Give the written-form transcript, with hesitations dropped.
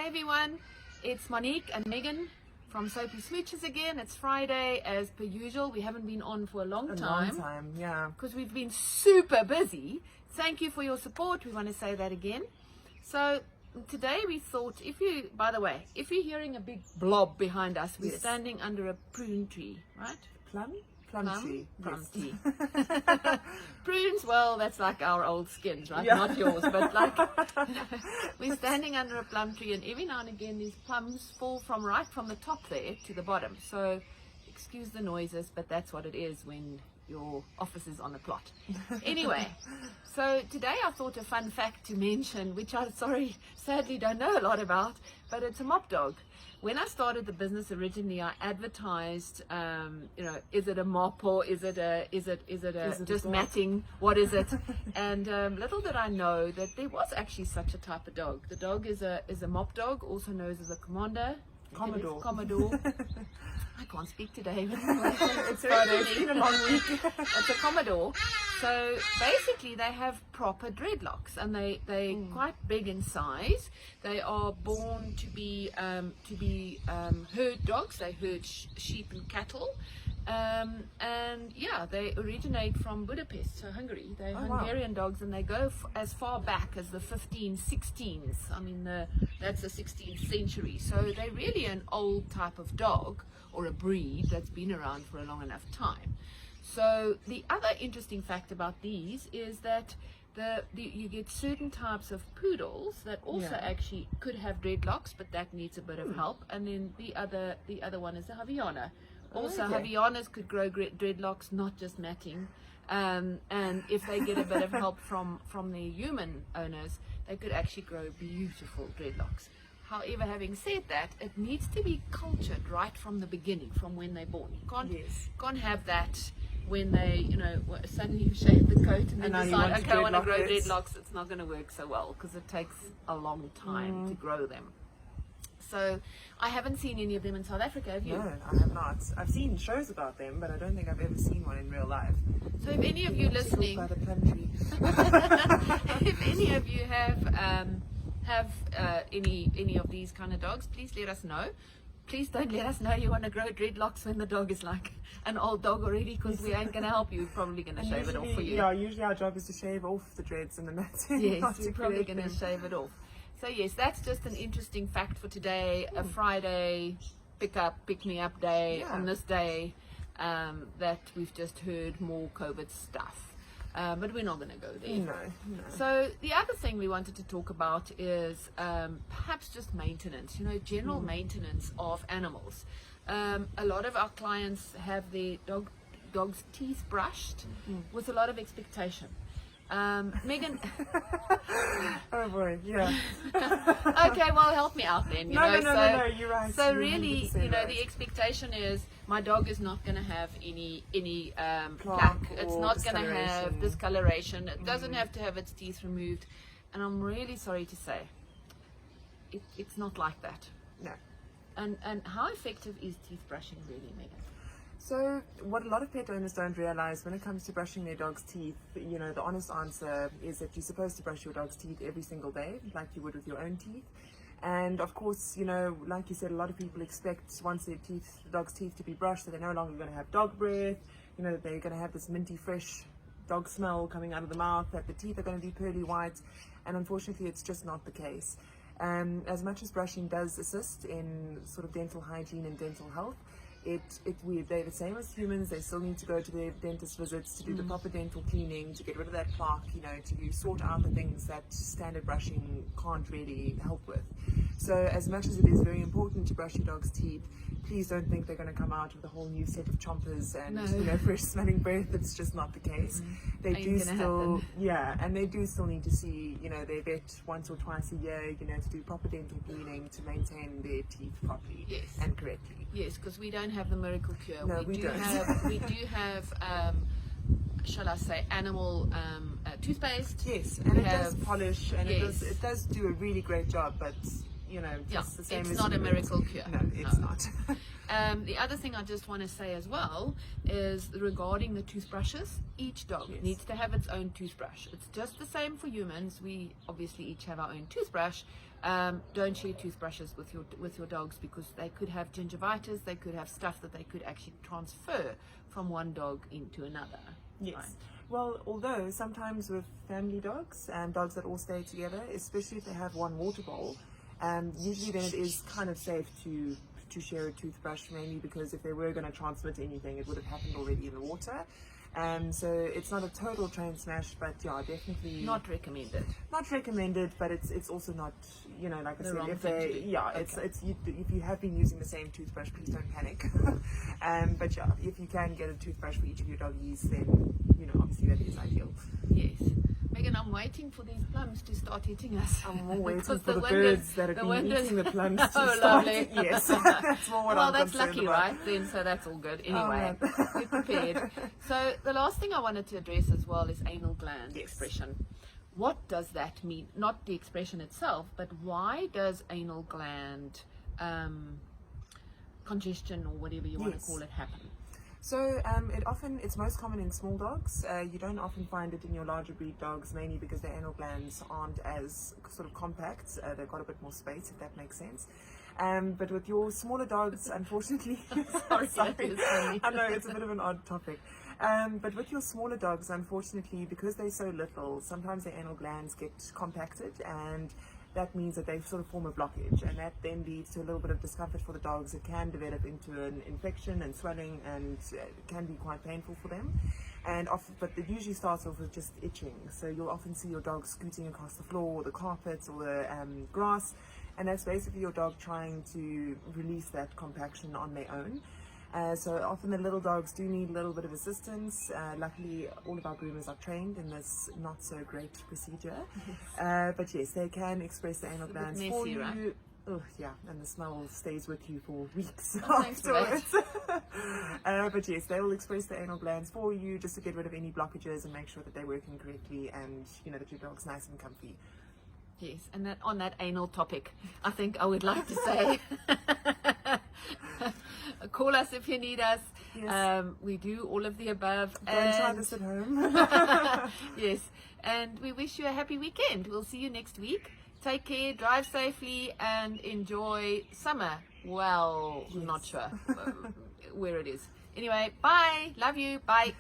everyone, it's Monique and Megan from Soapy Smooches again. It's Friday as per usual. We haven't been on for a long time, Yeah. because we've been super busy. Thank you for your support. We want to say that again. So today we thought, if you're hearing a big blob behind us, we're standing under a prune tree, right? Plum tree. Prunes, well, that's like our old skins, right? Yeah. Not yours, but like we're standing under a plum tree, and every now and again these plums fall from right from the top there to the bottom. So excuse the noises, but that's what it is when your office is on a plot. Anyway, so today I thought a fun fact to mention, which I sadly don't know a lot about, but it's a mop dog. When I started the business originally, I advertised, is it a mop or is it just matting? What is it? And little did I know that there was actually such a type of dog. The dog is a mop dog, also known as a Commodore. I can't speak today. It's Friday. It's been a long week. It's a Commodore. So basically they have proper dreadlocks, and they're quite big in size. They are born to be herd dogs. They herd sheep and cattle. And yeah, they originate from Budapest, so Hungary. They're Hungarian dogs, and they go as far back as the 1516s. I mean, that's the 16th century. So they're really an old type of dog, or a breed that's been around for a long enough time. So the other interesting fact about these is that you get certain types of poodles that also actually could have dreadlocks, but that needs a bit of help. And then the other one is the Haviana. Also, Havianas could grow dreadlocks, not just matting. And if they get a bit of help from their human owners, they could actually grow beautiful dreadlocks. However, having said that, it needs to be cultured right from the beginning, from when they're born. You can't have that when they, suddenly shave the coat and then decide, okay, I want to grow dreadlocks. It's not going to work so well, because it takes a long time to grow them. So I haven't seen any of them in South Africa, have you? No, I have not. I've seen shows about them, but I don't think I've ever seen one in real life. So if any of you listening, by the plum tree. if any of you have any of these kind of dogs, please let us know. Please don't let us know you want to grow dreadlocks when the dog is like an old dog already, because we ain't going to help you. We're probably going to shave it off for you. Yeah, usually our job is to shave off the dreads and the matting. Yes, we're probably going to shave it off. So yes, that's just an interesting fact for today, a Friday pick-me-up day on this day, that we've just heard more COVID stuff. But we're not going to go there. No. So the other thing we wanted to talk about is perhaps just maintenance, general maintenance of animals. A lot of our clients have their dog's teeth brushed with a lot of expectation. Megan. Oh boy, yeah. Okay, well, help me out then. No, you're right. So really, the expectation is my dog is not going to have any plaque. It's not going to have discoloration. It doesn't have to have its teeth removed. And I'm really sorry to say, it's not like that. No. And how effective is teeth brushing really, Megan? So what a lot of pet owners don't realize when it comes to brushing their dog's teeth, the honest answer is that you're supposed to brush your dog's teeth every single day, like you would with your own teeth. And of course, like you said, a lot of people expect once the dog's teeth to be brushed, that they're no longer going to have dog breath, that they're going to have this minty fresh dog smell coming out of the mouth, that the teeth are going to be pearly white. And unfortunately, it's just not the case. As much as brushing does assist in sort of dental hygiene and dental health, they're the same as humans. They still need to go to their dentist visits to do the proper dental cleaning, to get rid of that plaque, to sort out the things that standard brushing can't really help with. So as much as it is very important to brush your dog's teeth, please don't think they're going to come out with a whole new set of chompers and fresh smelling breath. It's just not the case. They do still need to see their vet once or twice a year, to do proper dental cleaning, to maintain their teeth properly and correctly. Yes, because we don't have the miracle cure. No, we don't. We do have shall I say, animal toothpaste. Yes, and it does polish, and it does do a really great job, but just the same it's as not a humans. miracle cure. No, it's not. The other thing I just want to say as well is regarding the toothbrushes. Each dog Yes. needs to have its own toothbrush. It's just the same for humans. We obviously each have our own toothbrush. Don't share toothbrushes with your dogs, because they could have gingivitis. They could have stuff that they could actually transfer from one dog into another. Yes. Right. Well, although sometimes with family dogs and dogs that all stay together, especially if they have one water bowl, usually then it is kind of safe to share a toothbrush, mainly because if they were going to transmit anything, it would have happened already in the water. So it's not a total train smash, but yeah, definitely Not recommended. not recommended. But it's also not, like I The said, wrong if thing to they do. it's if you have been using the same toothbrush, please don't panic. But yeah, if you can get a toothbrush for each of your doggies, then obviously that is ideal. Yes. Megan, I'm waiting for these plums to start hitting us. I'm more waiting Because for the wind is- birds that have the been wind is- eating the plums to Oh, start. lovely. Yes, that's more what Well, I'm that's concerned lucky, about. right? Then, so that's all good. Anyway, man. get prepared. So the last thing I wanted to address as well is anal gland Yes. expression. What does that mean? Not the expression itself, but why does anal gland congestion, or whatever you want to Yes. call it, happen? So it's most common in small dogs. You don't often find it in your larger breed dogs, mainly because their anal glands aren't as sort of compact. They've got a bit more space, if that makes sense. But with your smaller dogs, unfortunately, Sorry, that is funny. I know it's a bit of an odd topic. But with your smaller dogs, unfortunately, because they're so little, sometimes their anal glands get compacted, and that means that they sort of form a blockage, and that then leads to a little bit of discomfort for the dogs. It can develop into an infection and swelling, and it can be quite painful for them. But it usually starts off with just itching. So you'll often see your dog scooting across the floor or the carpet or the grass, and that's basically your dog trying to release that compaction on their own. So often the little dogs do need a little bit of assistance. Luckily, all of our groomers are trained in this not so great procedure. But yes, they can express the anal glands messy, for you. right? Oh yeah, and the smell stays with you for weeks Thanks for that. afterwards. But yes, they will express the anal glands for you, just to get rid of any blockages and make sure that they're working correctly, and that your dog's nice and comfy. Yes, and that on that anal topic, I think I would like to say, call us if you need us. Yes. We do all of the above. Don't try this at home. Yes, and we wish you a happy weekend. We'll see you next week. Take care, drive safely, and enjoy summer. Well, Yes. not sure where it is. Anyway, bye. Love you. Bye.